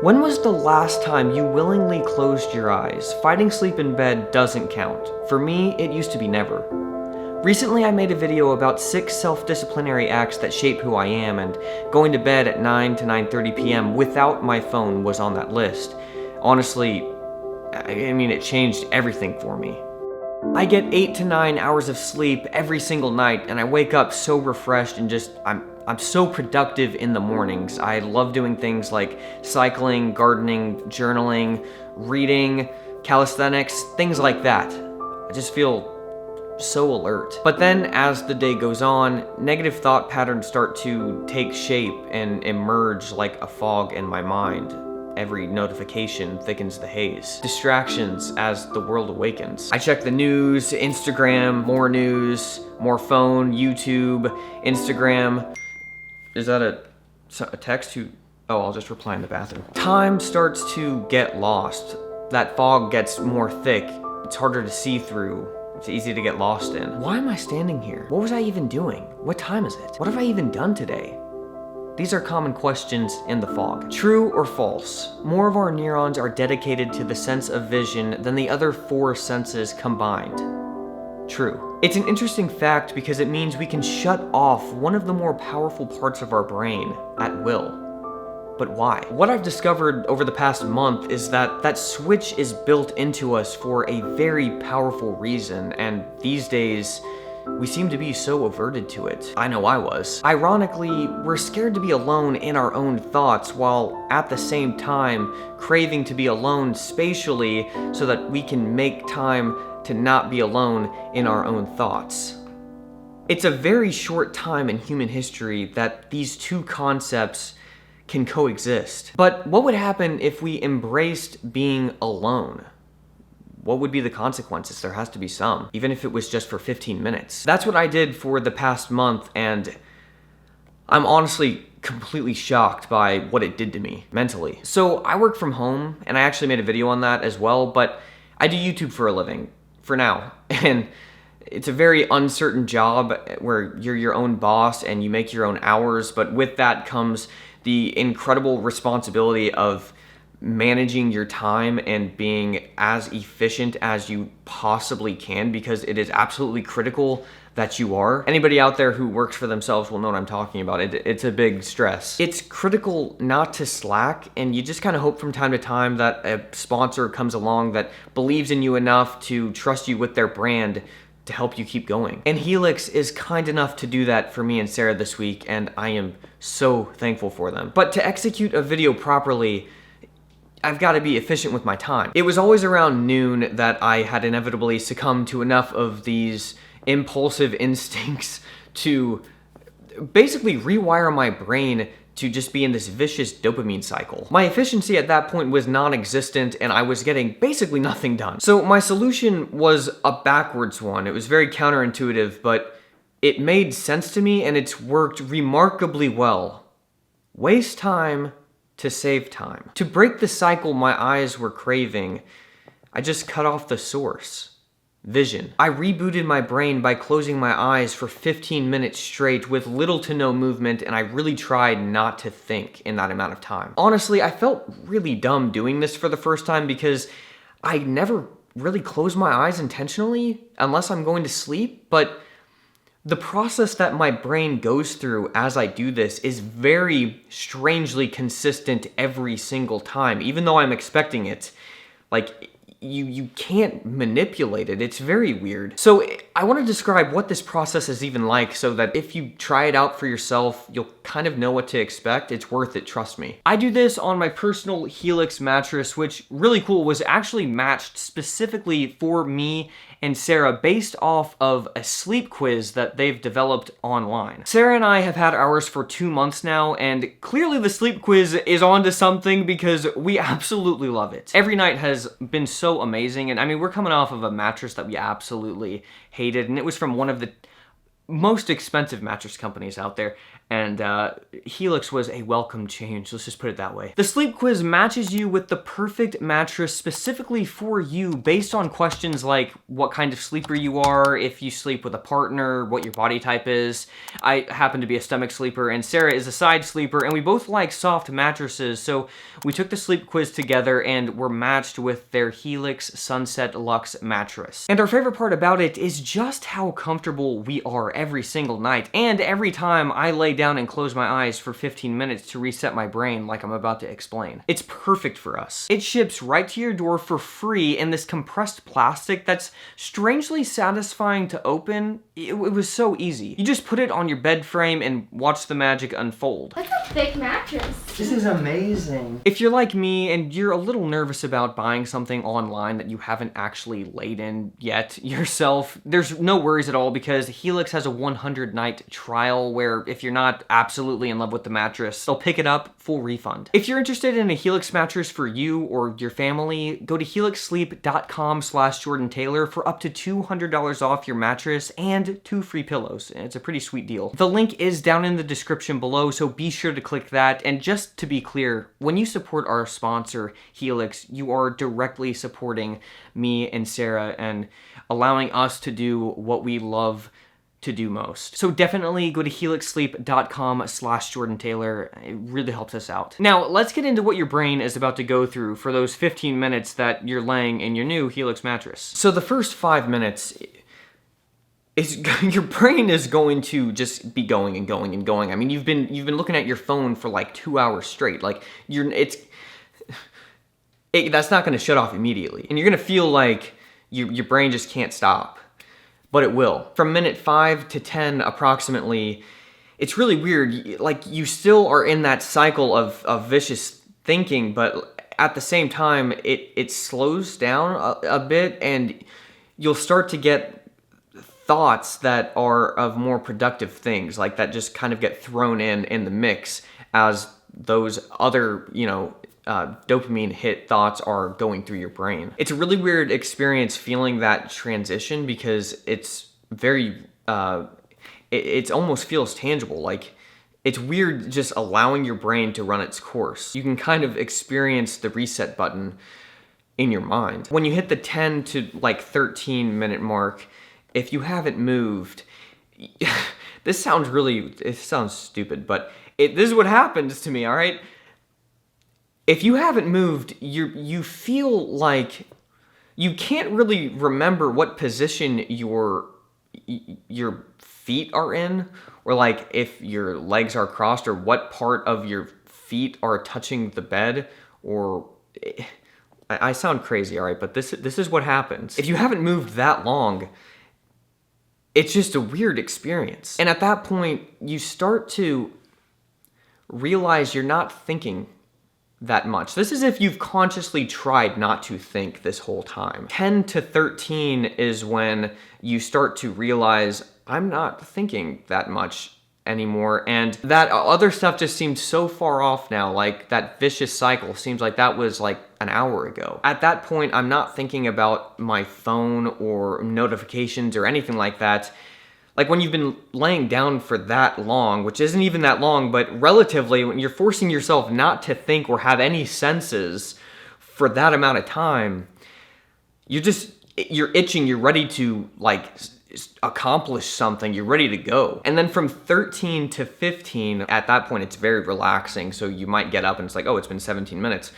When was the last time you willingly closed your eyes? Fighting sleep in bed doesn't count. For me, it used to be never. Recently, I made a video about 6 self-disciplinary acts that shape who I am, and going to bed at 9 to 9:30 p.m. without my phone was on that list. Honestly, it changed everything for me. I get 8 to 9 hours of sleep every single night, and I wake up so refreshed and I'm so productive in the mornings. I love doing things like cycling, gardening, journaling, reading, calisthenics, things like that. I just feel so alert. But then as the day goes on, negative thought patterns start to take shape and emerge like a fog in my mind. Every notification thickens the haze. Distractions as the world awakens. I check the news, Instagram, more phone, YouTube, Instagram. Is that a text? Oh, I'll just reply in the bathroom. Time starts to get lost. That fog gets more thick. It's harder to see through. It's easy to get lost in. Why am I standing here? What was I even doing? What time is it? What have I even done today? These are common questions in the fog. True or false? More of our neurons are dedicated to the sense of vision than the other 4 senses combined. True. It's an interesting fact because it means we can shut off one of the more powerful parts of our brain at will. But why? What I've discovered over the past month is that that switch is built into us for a very powerful reason, and these days, we seem to be so averted to it. I know I was. Ironically, we're scared to be alone in our own thoughts while at the same time craving to be alone spatially so that we can make time to not be alone in our own thoughts. It's a very short time in human history that these two concepts can coexist. But what would happen if we embraced being alone? What would be the consequences? There has to be some, even if it was just for 15 minutes. That's what I did for the past month, and I'm honestly completely shocked by what it did to me mentally. So I work from home, and I actually made a video on that as well, but I do YouTube for a living, for now. And it's a very uncertain job where you're your own boss and you make your own hours, but with that comes the incredible responsibility of managing your time and being as efficient as you possibly can, because it is absolutely critical that you are. Anybody out there who works for themselves will know what I'm talking about. It's a big stress. It's critical not to slack, and you just kind of hope from time to time that a sponsor comes along that believes in you enough to trust you with their brand to help you keep going. And Helix is kind enough to do that for me and Sarah this week, and I am so thankful for them. But to execute a video properly, I've got to be efficient with my time. It was always around noon that I had inevitably succumbed to enough of these impulsive instincts to basically rewire my brain to just be in this vicious dopamine cycle. My efficiency at that point was non-existent, and I was getting basically nothing done. So my solution was a backwards one. It was very counterintuitive, but it made sense to me, and it's worked remarkably well. Waste time to save time. To break the cycle my eyes were craving, I just cut off the source. Vision. I rebooted my brain by closing my eyes for 15 minutes straight with little to no movement, and I really tried not to think in that amount of time. Honestly, I felt really dumb doing this for the first time because I never really close my eyes intentionally unless I'm going to sleep, but the process that my brain goes through as I do this is very strangely consistent every single time, even though I'm expecting it. Like, you can't manipulate it. It's very weird. So I want to describe what this process is even like so that if you try it out for yourself, you'll kind of know what to expect. It's worth it, trust me. I do this on my personal Helix mattress, which, really cool, was actually matched specifically for me and Sarah based off of a sleep quiz that they've developed online. Sarah and I have had ours for 2 months now, and clearly the sleep quiz is onto something because we absolutely love it. Every night has been so amazing, and we're coming off of a mattress that we absolutely hated, and it was from one of the most expensive mattress companies out there, and Helix was a welcome change, let's just put it that way. The sleep quiz matches you with the perfect mattress specifically for you based on questions like what kind of sleeper you are, if you sleep with a partner, what your body type is. I happen to be a stomach sleeper and Sarah is a side sleeper, and we both like soft mattresses, so we took the sleep quiz together and were matched with their Helix Sunset Luxe mattress. And our favorite part about it is just how comfortable we are every single night, and every time I lay down and close my eyes for 15 minutes to reset my brain like I'm about to explain. It's perfect for us. It ships right to your door for free in this compressed plastic that's strangely satisfying to open. It was so easy. You just put it on your bed frame and watch the magic unfold. That's a thick mattress. This is amazing. If you're like me and you're a little nervous about buying something online that you haven't actually laid in yet yourself, there's no worries at all because Helix has a 100-night trial where if you're not absolutely in love with the mattress, they'll pick it up, full refund. If you're interested in a Helix mattress for you or your family, go to helixsleep.com/Jordan Taylor for up to $200 off your mattress and 2 free pillows. It's a pretty sweet deal. The link is down in the description below, so be sure to click that. And just to be clear, when you support our sponsor, Helix, you are directly supporting me and Sarah and allowing us to do what we love to do most. So definitely go to helixsleep.com/Jordan Taylor. It really helps us out. Now, let's get into what your brain is about to go through for those 15 minutes that you're laying in your new Helix mattress. So the first 5 minutes is your brain is going to just be going and going and going. I mean, you've been looking at your phone for like 2 hours straight. Like that's not going to shut off immediately, and you're going to feel like your brain just can't stop. But it will. From minute 5 to 10 approximately, it's really weird. Like, you still are in that cycle of vicious thinking, but at the same time, it slows down a bit, and you'll start to get thoughts that are of more productive things, like that just kind of get thrown in the mix as those other, dopamine hit thoughts are going through your brain. It's a really weird experience feeling that transition because it's very, it almost feels tangible. Like, it's weird just allowing your brain to run its course. You can kind of experience the reset button in your mind. When you hit the 10 to like 13 minute mark, if you haven't moved, it sounds stupid, but this is what happens to me, all right? If you haven't moved, you feel like you can't really remember what position your feet are in, or like if your legs are crossed, or what part of your feet are touching the bed, or I sound crazy, all right, but this is what happens. If you haven't moved that long, it's just a weird experience. And at that point, you start to realize you're not thinking that much. This is if you've consciously tried not to think this whole time. 10 to 13 is when you start to realize, I'm not thinking that much anymore, and that other stuff just seems so far off now. Like, that vicious cycle seems like that was like an hour ago. At that point, I'm not thinking about my phone or notifications or anything like that. Like, when you've been laying down for that long, which isn't even that long, but relatively, when you're forcing yourself not to think or have any senses for that amount of time, you're itching, you're ready to like accomplish something, you're ready to go. And then from 13 to 15, at that point, it's very relaxing. So you might get up and it's like, oh, it's been 17 minutes.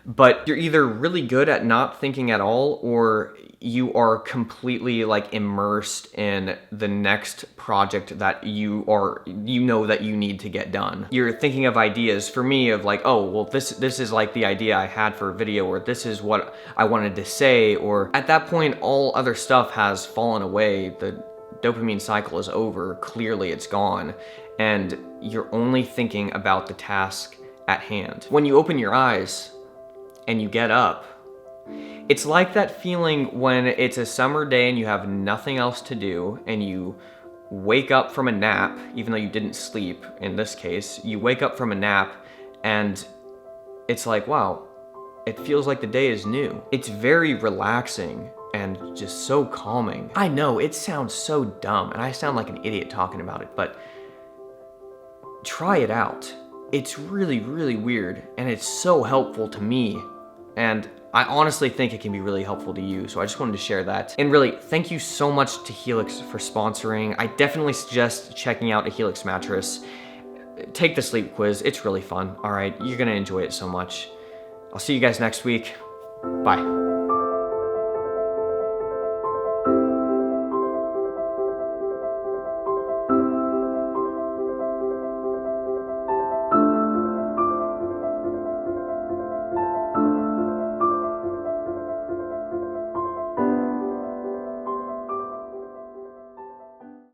But you're either really good at not thinking at all, or you are completely like immersed in the next project that you know that you need to get done. You're thinking of ideas, for me, of like, oh, well, this is like the idea I had for a video, or this is what I wanted to say, or at that point, all other stuff has fallen away. The dopamine cycle is over, clearly it's gone, and you're only thinking about the task at hand. When you open your eyes and you get up, it's like that feeling when it's a summer day and you have nothing else to do, and you wake up from a nap, even though you didn't sleep in this case. You wake up from a nap and it's like, wow, it feels like the day is new. It's very relaxing and just so calming. I know, it sounds so dumb and I sound like an idiot talking about it, but try it out. It's really, really weird, and it's so helpful to me. And I honestly think it can be really helpful to you, so I just wanted to share that. And really, thank you so much to Helix for sponsoring. I definitely suggest checking out a Helix mattress. Take the sleep quiz, it's really fun. All right, you're gonna enjoy it so much. I'll see you guys next week. Bye.